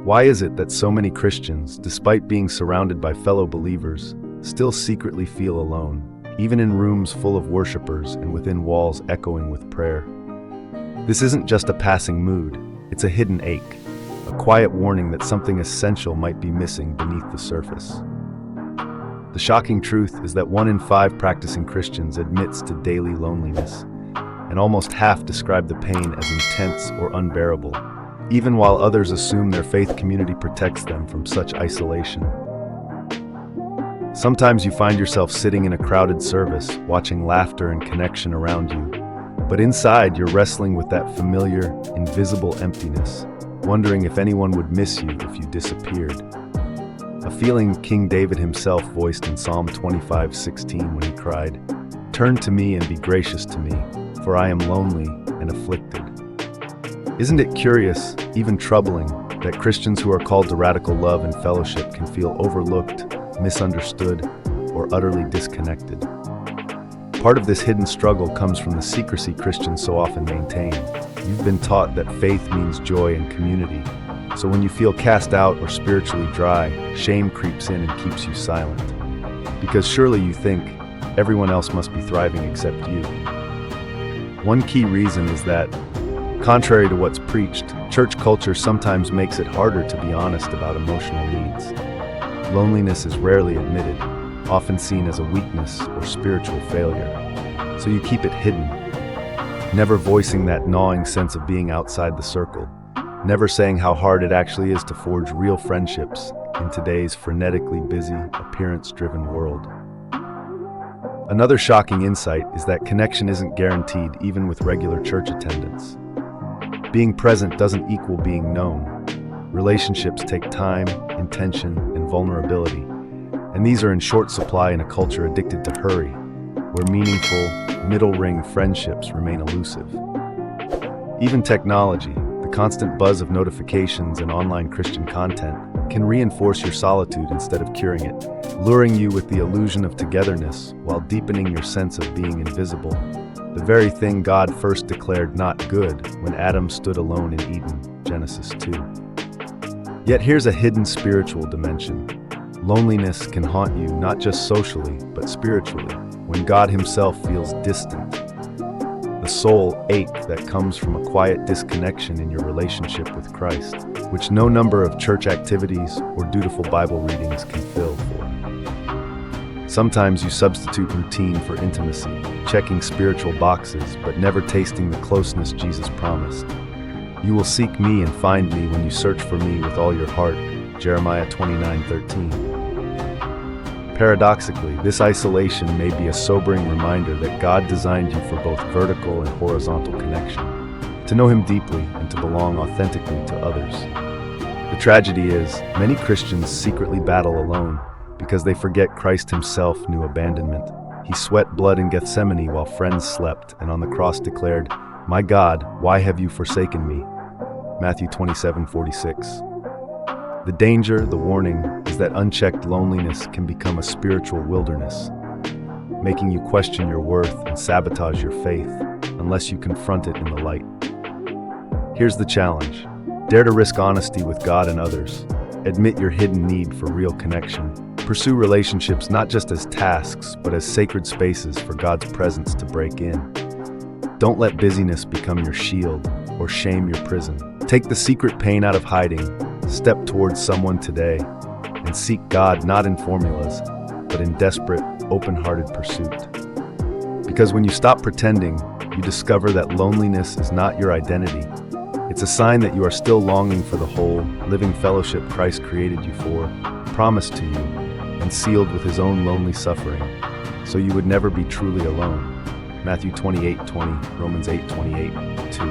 Why is it that so many Christians, despite being surrounded by fellow believers, still secretly feel alone, even in rooms full of worshipers and within walls echoing with prayer? This isn't just a passing mood, it's a hidden ache, a quiet warning that something essential might be missing beneath the surface. The shocking truth is that 1 in 5 practicing Christians admits to daily loneliness, and almost half describe the pain as intense or unbearable, even while others assume their faith community protects them from such isolation. Sometimes you find yourself sitting in a crowded service, watching laughter and connection around you, but inside you're wrestling with that familiar, invisible emptiness, wondering if anyone would miss you if you disappeared. A feeling King David himself voiced in Psalm 25:16 when he cried, "Turn to me and be gracious to me, for I am lonely and afflicted." Isn't it curious, even troubling, that Christians who are called to radical love and fellowship can feel overlooked, misunderstood, or utterly disconnected? Part of this hidden struggle comes from the secrecy Christians so often maintain. You've been taught that faith means joy and community, so when you feel cast out or spiritually dry, shame creeps in and keeps you silent. Because surely you think, everyone else must be thriving except you. One key reason is that, contrary to what's preached, church culture sometimes makes it harder to be honest about emotional needs. Loneliness is rarely admitted, often seen as a weakness or spiritual failure, so you keep it hidden, never voicing that gnawing sense of being outside the circle, never saying how hard it actually is to forge real friendships in today's frenetically busy, appearance-driven world. Another shocking insight is that connection isn't guaranteed even with regular church attendance. Being present doesn't equal being known. Relationships take time, intention, and vulnerability, and these are in short supply in a culture addicted to hurry, where meaningful, middle-ring friendships remain elusive. Even technology, the constant buzz of notifications and online Christian content, can reinforce your solitude instead of curing it, luring you with the illusion of togetherness while deepening your sense of being invisible, the very thing God first declared not good when Adam stood alone in Eden, Genesis 2. Yet here's a hidden spiritual dimension. Loneliness can haunt you not just socially, but spiritually, when God himself feels distant. The soul ache that comes from a quiet disconnection in your relationship with Christ, which no number of church activities or dutiful Bible readings can fill for. Sometimes you substitute routine for intimacy, checking spiritual boxes, but never tasting the closeness Jesus promised. You will seek me and find me when you search for me with all your heart, Jeremiah 29:13. Paradoxically, this isolation may be a sobering reminder that God designed you for both vertical and horizontal connection, to know him deeply and to belong authentically to others. The tragedy is, many Christians secretly battle alone because they forget Christ himself knew abandonment. He sweat blood in Gethsemane while friends slept, and on the cross declared, "My God, why have you forsaken me?" Matthew 27:46. The danger, the warning, is that unchecked loneliness can become a spiritual wilderness, making you question your worth and sabotage your faith unless you confront it in the light. Here's the challenge. Dare to risk honesty with God and others. Admit your hidden need for real connection. Pursue relationships not just as tasks, but as sacred spaces for God's presence to break in. Don't let busyness become your shield or shame your prison. Take the secret pain out of hiding, step towards someone today, and seek God not in formulas, but in desperate, open-hearted pursuit. Because when you stop pretending, you discover that loneliness is not your identity. It's a sign that you are still longing for the whole, living fellowship Christ created you for, promised to you, and sealed with his own lonely suffering, so you would never be truly alone. Matthew 28:20, Romans 8:28, 2.